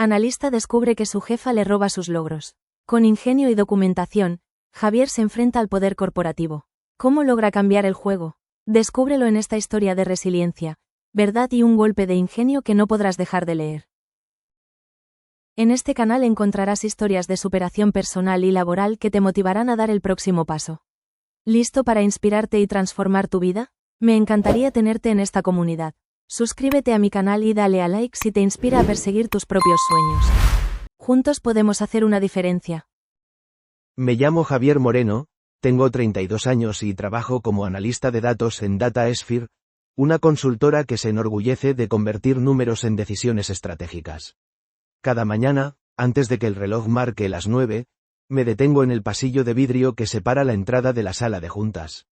Analista descubre que su jefa le roba sus logros. Con ingenio y documentación, Javier se enfrenta al poder corporativo. ¿Cómo logra cambiar el juego? Descúbrelo en esta historia de resiliencia, verdad y un golpe de ingenio que no podrás dejar de leer. En este canal encontrarás historias de superación personal y laboral que te motivarán a dar el próximo paso. ¿Listo para inspirarte y transformar tu vida? Me encantaría tenerte en esta comunidad. Suscríbete a mi canal y dale a like si te inspira a perseguir tus propios sueños. Juntos podemos hacer una diferencia. Me llamo Javier Moreno, tengo 32 años y trabajo como analista de datos en DataSphere, una consultora que se enorgullece de convertir números en decisiones estratégicas. Cada mañana, antes de que el reloj marque las 9, me detengo en el pasillo de vidrio que separa la entrada de la sala de juntas.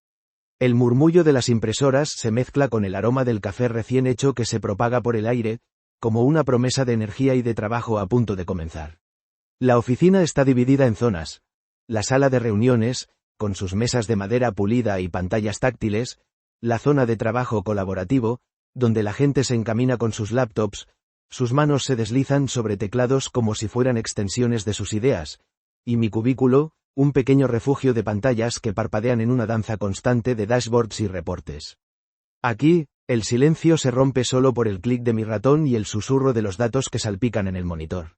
El murmullo de las impresoras se mezcla con el aroma del café recién hecho que se propaga por el aire, como una promesa de energía y de trabajo a punto de comenzar. La oficina está dividida en zonas. La sala de reuniones, con sus mesas de madera pulida y pantallas táctiles, la zona de trabajo colaborativo, donde la gente se encamina con sus laptops, sus manos se deslizan sobre teclados como si fueran extensiones de sus ideas, y mi cubículo, un pequeño refugio de pantallas que parpadean en una danza constante de dashboards y reportes. Aquí, el silencio se rompe solo por el clic de mi ratón y el susurro de los datos que salpican en el monitor.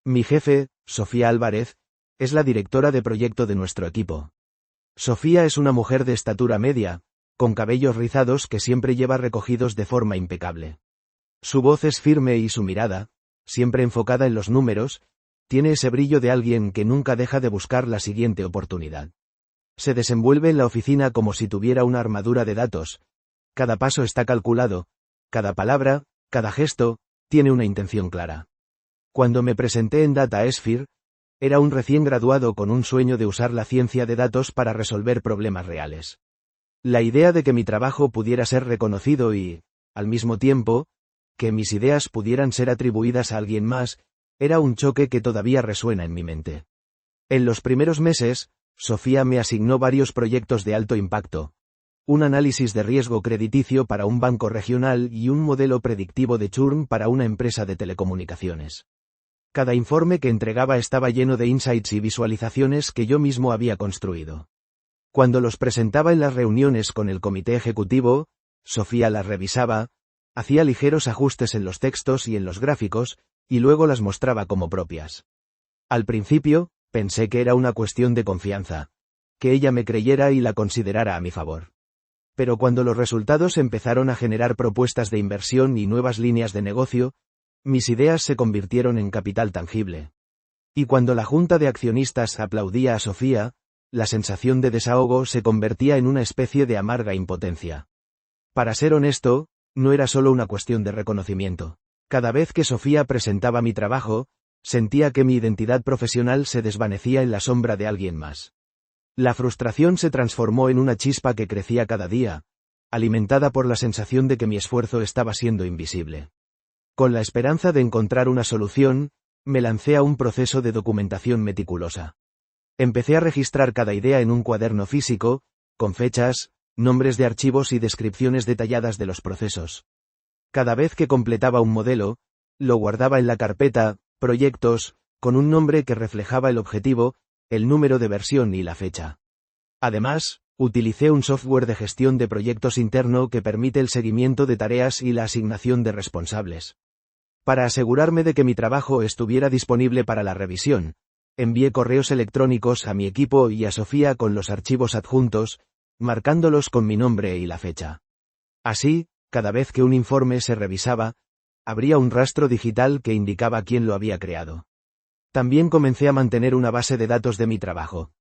Mi jefe, Sofía Álvarez, es la directora de proyecto de nuestro equipo. Sofía es una mujer de estatura media, con cabellos rizados que siempre lleva recogidos de forma impecable. Su voz es firme y su mirada, siempre enfocada en los números, tiene ese brillo de alguien que nunca deja de buscar la siguiente oportunidad. Se desenvuelve en la oficina como si tuviera una armadura de datos. Cada paso está calculado, cada palabra, cada gesto, tiene una intención clara. Cuando me presenté en DataSphere, era un recién graduado con un sueño de usar la ciencia de datos para resolver problemas reales. La idea de que mi trabajo pudiera ser reconocido y, al mismo tiempo, que mis ideas pudieran ser atribuidas a alguien más, era un choque que todavía resuena en mi mente. En los primeros meses, Sofía me asignó varios proyectos de alto impacto. Un análisis de riesgo crediticio para un banco regional y un modelo predictivo de churn para una empresa de telecomunicaciones. Cada informe que entregaba estaba lleno de insights y visualizaciones que yo mismo había construido. Cuando los presentaba en las reuniones con el comité ejecutivo, Sofía las revisaba, hacía ligeros ajustes en los textos y en los gráficos, y luego las mostraba como propias. Al principio, pensé que era una cuestión de confianza, que ella me creyera y la considerara a mi favor. Pero cuando los resultados empezaron a generar propuestas de inversión y nuevas líneas de negocio, mis ideas se convirtieron en capital tangible. Y cuando la junta de accionistas aplaudía a Sofía, la sensación de desahogo se convertía en una especie de amarga impotencia. Para ser honesto, no era solo una cuestión de reconocimiento. Cada vez que Sofía presentaba mi trabajo, sentía que mi identidad profesional se desvanecía en la sombra de alguien más. La frustración se transformó en una chispa que crecía cada día, alimentada por la sensación de que mi esfuerzo estaba siendo invisible. Con la esperanza de encontrar una solución, me lancé a un proceso de documentación meticulosa. Empecé a registrar cada idea en un cuaderno físico, con fechas, nombres de archivos y descripciones detalladas de los procesos. Cada vez que completaba un modelo, lo guardaba en la carpeta, proyectos, con un nombre que reflejaba el objetivo, el número de versión y la fecha. Además, utilicé un software de gestión de proyectos interno que permite el seguimiento de tareas y la asignación de responsables. Para asegurarme de que mi trabajo estuviera disponible para la revisión, envié correos electrónicos a mi equipo y a Sofía con los archivos adjuntos, marcándolos con mi nombre y la fecha. Así, cada vez que un informe se revisaba, habría un rastro digital que indicaba quién lo había creado. También comencé a mantener una base de datos de mi trabajo.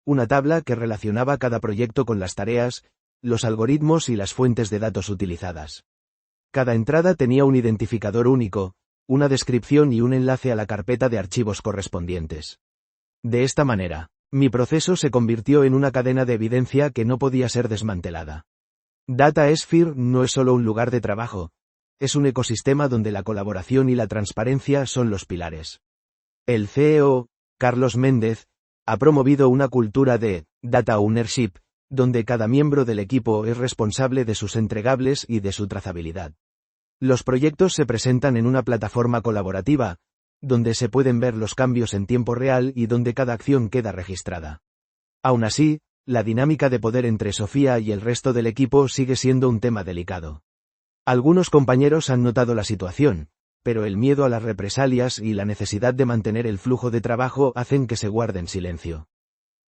Una tabla que relacionaba cada proyecto con las tareas, los algoritmos y las fuentes de datos utilizadas. Cada entrada tenía un identificador único, una descripción y un enlace a la carpeta de archivos correspondientes. De esta manera, mi proceso se convirtió en una cadena de evidencia que no podía ser desmantelada. DataSphere no es solo un lugar de trabajo, es un ecosistema donde la colaboración y la transparencia son los pilares. El CEO, Carlos Méndez, ha promovido una cultura de data ownership, donde cada miembro del equipo es responsable de sus entregables y de su trazabilidad. Los proyectos se presentan en una plataforma colaborativa, donde se pueden ver los cambios en tiempo real y donde cada acción queda registrada. Aún así, la dinámica de poder entre Sofía y el resto del equipo sigue siendo un tema delicado. Algunos compañeros han notado la situación, pero el miedo a las represalias y la necesidad de mantener el flujo de trabajo hacen que se guarden silencio.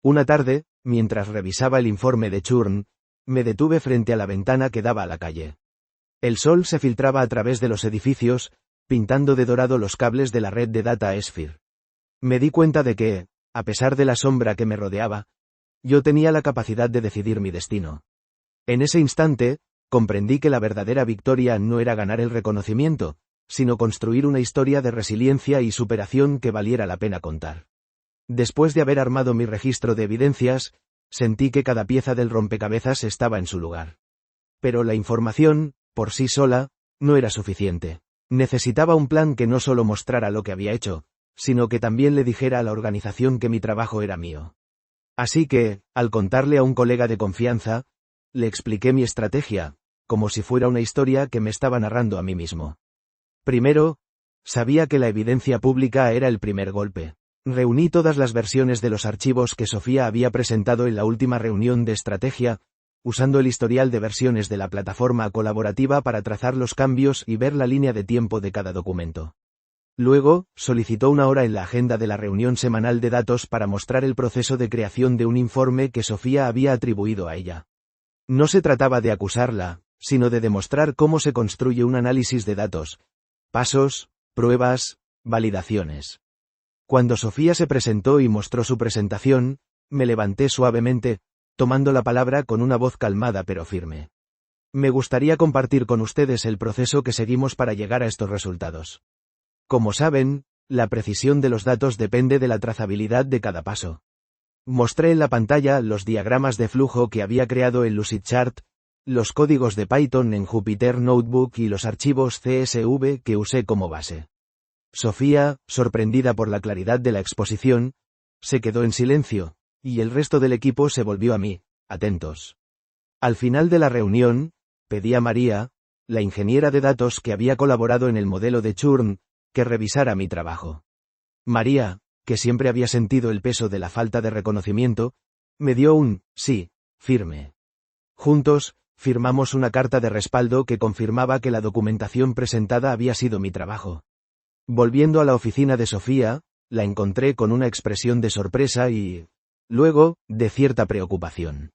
Una tarde, mientras revisaba el informe de churn, me detuve frente a la ventana que daba a la calle. El sol se filtraba a través de los edificios, pintando de dorado los cables de la red de Data Sphere. Me di cuenta de que, a pesar de la sombra que me rodeaba, yo tenía la capacidad de decidir mi destino. En ese instante, comprendí que la verdadera victoria no era ganar el reconocimiento, sino construir una historia de resiliencia y superación que valiera la pena contar. Después de haber armado mi registro de evidencias, sentí que cada pieza del rompecabezas estaba en su lugar. Pero la información, por sí sola, no era suficiente. Necesitaba un plan que no solo mostrara lo que había hecho, sino que también le dijera a la organización que mi trabajo era mío. Así que, al contarle a un colega de confianza, le expliqué mi estrategia, como si fuera una historia que me estaba narrando a mí mismo. Primero, sabía que la evidencia pública era el primer golpe. Reuní todas las versiones de los archivos que Sofía había presentado en la última reunión de estrategia, usando el historial de versiones de la plataforma colaborativa para trazar los cambios y ver la línea de tiempo de cada documento. Luego, solicitó una hora en la agenda de la reunión semanal de datos para mostrar el proceso de creación de un informe que Sofía había atribuido a ella. No se trataba de acusarla, sino de demostrar cómo se construye un análisis de datos, pasos, pruebas, validaciones. Cuando Sofía se presentó y mostró su presentación, me levanté suavemente, tomando la palabra con una voz calmada pero firme. Me gustaría compartir con ustedes el proceso que seguimos para llegar a estos resultados. Como saben, la precisión de los datos depende de la trazabilidad de cada paso. Mostré en la pantalla los diagramas de flujo que había creado en Lucidchart, los códigos de Python en Jupyter Notebook y los archivos CSV que usé como base. Sofía, sorprendida por la claridad de la exposición, se quedó en silencio, y el resto del equipo se volvió a mí, atentos. Al final de la reunión, pedí a María, la ingeniera de datos que había colaborado en el modelo de churn, que revisara mi trabajo. María, que siempre había sentido el peso de la falta de reconocimiento, me dio un sí firme. Juntos, firmamos una carta de respaldo que confirmaba que la documentación presentada había sido mi trabajo. Volviendo a la oficina de Sofía, la encontré con una expresión de sorpresa y, luego, de cierta preocupación.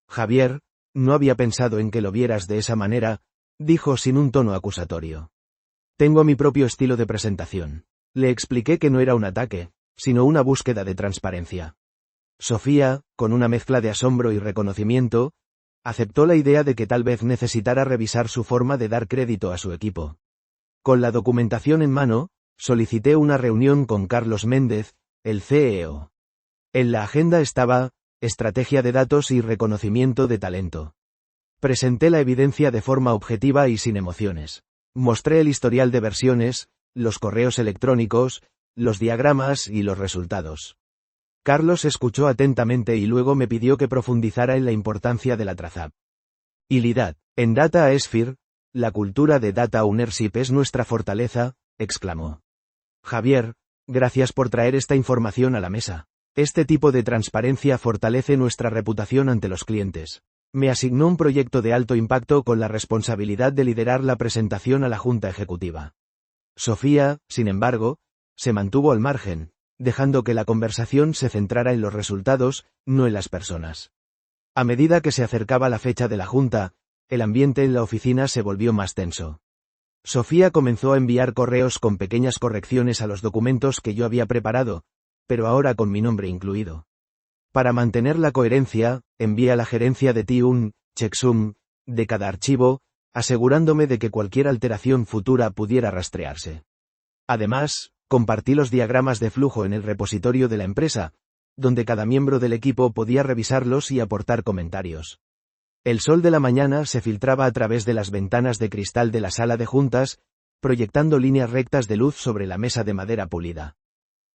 Javier, no había pensado en que lo vieras de esa manera, dijo sin un tono acusatorio. Tengo mi propio estilo de presentación. Le expliqué que no era un ataque, sino una búsqueda de transparencia. Sofía, con una mezcla de asombro y reconocimiento, aceptó la idea de que tal vez necesitara revisar su forma de dar crédito a su equipo. Con la documentación en mano, solicité una reunión con Carlos Méndez, el CEO. En la agenda estaba, estrategia de datos y reconocimiento de talento. Presenté la evidencia de forma objetiva y sin emociones. Mostré el historial de versiones, los correos electrónicos, los diagramas y los resultados. Carlos escuchó atentamente y luego me pidió que profundizara en la importancia de la trazabilidad. En Data Sphere, la cultura de Data Ownership es nuestra fortaleza, exclamó. Javier, gracias por traer esta información a la mesa. Este tipo de transparencia fortalece nuestra reputación ante los clientes. Me asignó un proyecto de alto impacto con la responsabilidad de liderar la presentación a la Junta Ejecutiva. Sofía, sin embargo, se mantuvo al margen, dejando que la conversación se centrara en los resultados, no en las personas. A medida que se acercaba la fecha de la Junta, el ambiente en la oficina se volvió más tenso. Sofía comenzó a enviar correos con pequeñas correcciones a los documentos que yo había preparado, pero ahora con mi nombre incluido. Para mantener la coherencia, envié a la gerencia de TI un checksum de cada archivo, asegurándome de que cualquier alteración futura pudiera rastrearse. Además, compartí los diagramas de flujo en el repositorio de la empresa, donde cada miembro del equipo podía revisarlos y aportar comentarios. El sol de la mañana se filtraba a través de las ventanas de cristal de la sala de juntas, proyectando líneas rectas de luz sobre la mesa de madera pulida.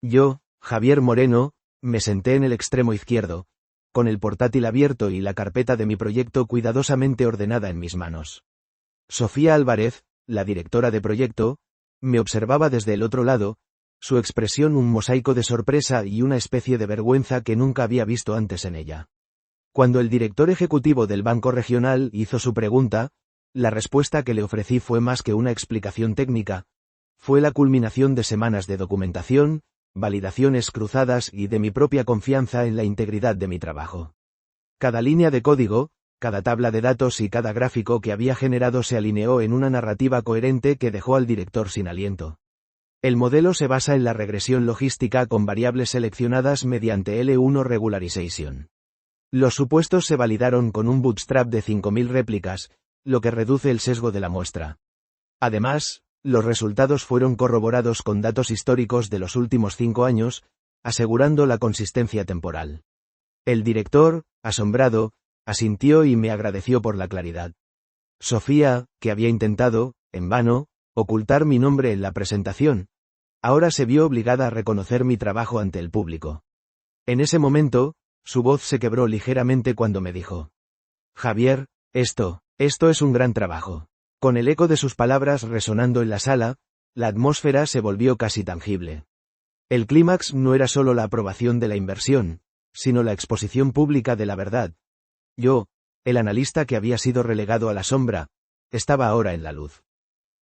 Yo, Javier Moreno, me senté en el extremo izquierdo, con el portátil abierto y la carpeta de mi proyecto cuidadosamente ordenada en mis manos. Sofía Álvarez, la directora de proyecto, me observaba desde el otro lado, su expresión un mosaico de sorpresa y una especie de vergüenza que nunca había visto antes en ella. Cuando el director ejecutivo del Banco Regional hizo su pregunta, la respuesta que le ofrecí fue más que una explicación técnica. Fue la culminación de semanas de documentación, validaciones cruzadas y de mi propia confianza en la integridad de mi trabajo. Cada línea de código, cada tabla de datos y cada gráfico que había generado se alineó en una narrativa coherente que dejó al director sin aliento. El modelo se basa en la regresión logística con variables seleccionadas mediante L1 Regularization. Los supuestos se validaron con un bootstrap de 5000 réplicas, lo que reduce el sesgo de la muestra. Además, los resultados fueron corroborados con datos históricos de los últimos 5 años, asegurando la consistencia temporal. El director, asombrado, asintió y me agradeció por la claridad. Sofía, que había intentado, en vano, ocultar mi nombre en la presentación, ahora se vio obligada a reconocer mi trabajo ante el público. En ese momento, su voz se quebró ligeramente cuando me dijo: Javier, esto es un gran trabajo. Con el eco de sus palabras resonando en la sala, la atmósfera se volvió casi tangible. El clímax no era solo la aprobación de la inversión, sino la exposición pública de la verdad. Yo, el analista que había sido relegado a la sombra, estaba ahora en la luz.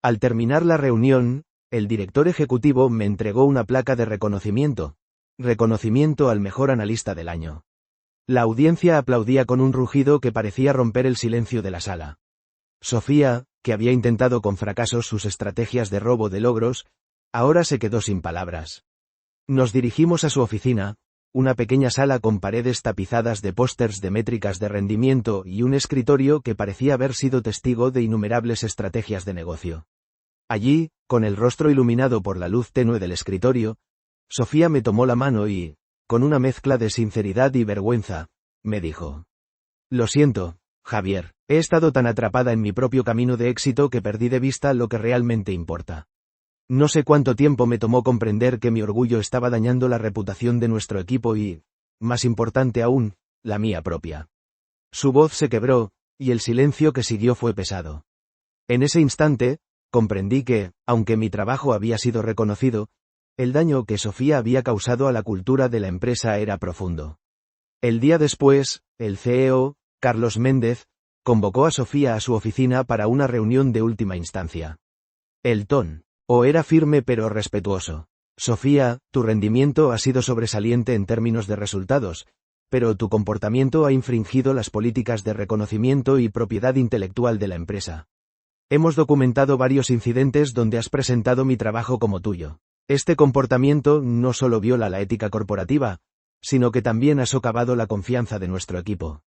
Al terminar la reunión, el director ejecutivo me entregó una placa de reconocimiento al mejor analista del año. La audiencia aplaudía con un rugido que parecía romper el silencio de la sala. Sofía, que había intentado con fracaso sus estrategias de robo de logros, ahora se quedó sin palabras. Nos dirigimos a su oficina, una pequeña sala con paredes tapizadas de pósters de métricas de rendimiento y un escritorio que parecía haber sido testigo de innumerables estrategias de negocio. Allí, con el rostro iluminado por la luz tenue del escritorio, Sofía me tomó la mano y, con una mezcla de sinceridad y vergüenza, me dijo: Lo siento, Javier, he estado tan atrapada en mi propio camino de éxito que perdí de vista lo que realmente importa. No sé cuánto tiempo me tomó comprender que mi orgullo estaba dañando la reputación de nuestro equipo y, más importante aún, la mía propia. Su voz se quebró, y el silencio que siguió fue pesado. En ese instante, comprendí que, aunque mi trabajo había sido reconocido, el daño que Sofía había causado a la cultura de la empresa era profundo. El día después, el CEO, Carlos Méndez, convocó a Sofía a su oficina para una reunión de última instancia. El tono era firme pero respetuoso. Sofía, tu rendimiento ha sido sobresaliente en términos de resultados, pero tu comportamiento ha infringido las políticas de reconocimiento y propiedad intelectual de la empresa. Hemos documentado varios incidentes donde has presentado mi trabajo como tuyo. Este comportamiento no solo viola la ética corporativa, sino que también ha socavado la confianza de nuestro equipo.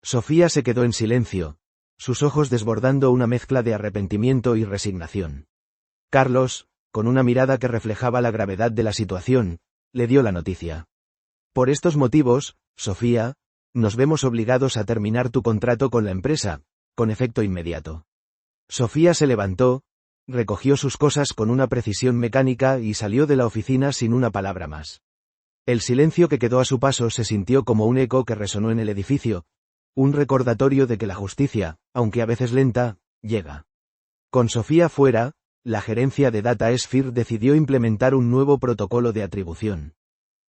Sofía se quedó en silencio, sus ojos desbordando una mezcla de arrepentimiento y resignación. Carlos, con una mirada que reflejaba la gravedad de la situación, le dio la noticia. Por estos motivos, Sofía, nos vemos obligados a terminar tu contrato con la empresa, con efecto inmediato. Sofía se levantó, recogió sus cosas con una precisión mecánica y salió de la oficina sin una palabra más. El silencio que quedó a su paso se sintió como un eco que resonó en el edificio, un recordatorio de que la justicia, aunque a veces lenta, llega. Con Sofía fuera, la gerencia de DataSphere decidió implementar un nuevo protocolo de atribución.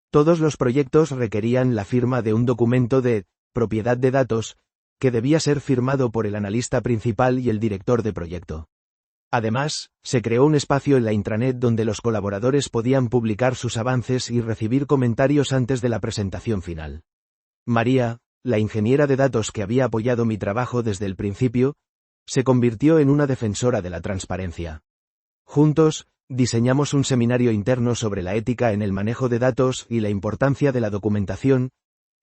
Todos los proyectos requerían la firma de un documento de propiedad de datos, que debía ser firmado por el analista principal y el director de proyecto. Además, se creó un espacio en la intranet donde los colaboradores podían publicar sus avances y recibir comentarios antes de la presentación final. María, la ingeniera de datos que había apoyado mi trabajo desde el principio, se convirtió en una defensora de la transparencia. Juntos, diseñamos un seminario interno sobre la ética en el manejo de datos y la importancia de la documentación,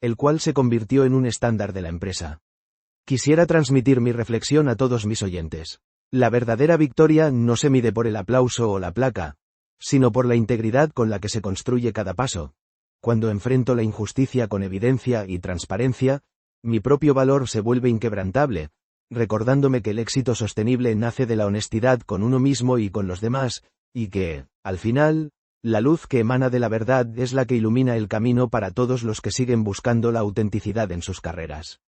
el cual se convirtió en un estándar de la empresa. Quisiera transmitir mi reflexión a todos mis oyentes. La verdadera victoria no se mide por el aplauso o la placa, sino por la integridad con la que se construye cada paso. Cuando enfrento la injusticia con evidencia y transparencia, mi propio valor se vuelve inquebrantable, recordándome que el éxito sostenible nace de la honestidad con uno mismo y con los demás, y que, al final, la luz que emana de la verdad es la que ilumina el camino para todos los que siguen buscando la autenticidad en sus carreras.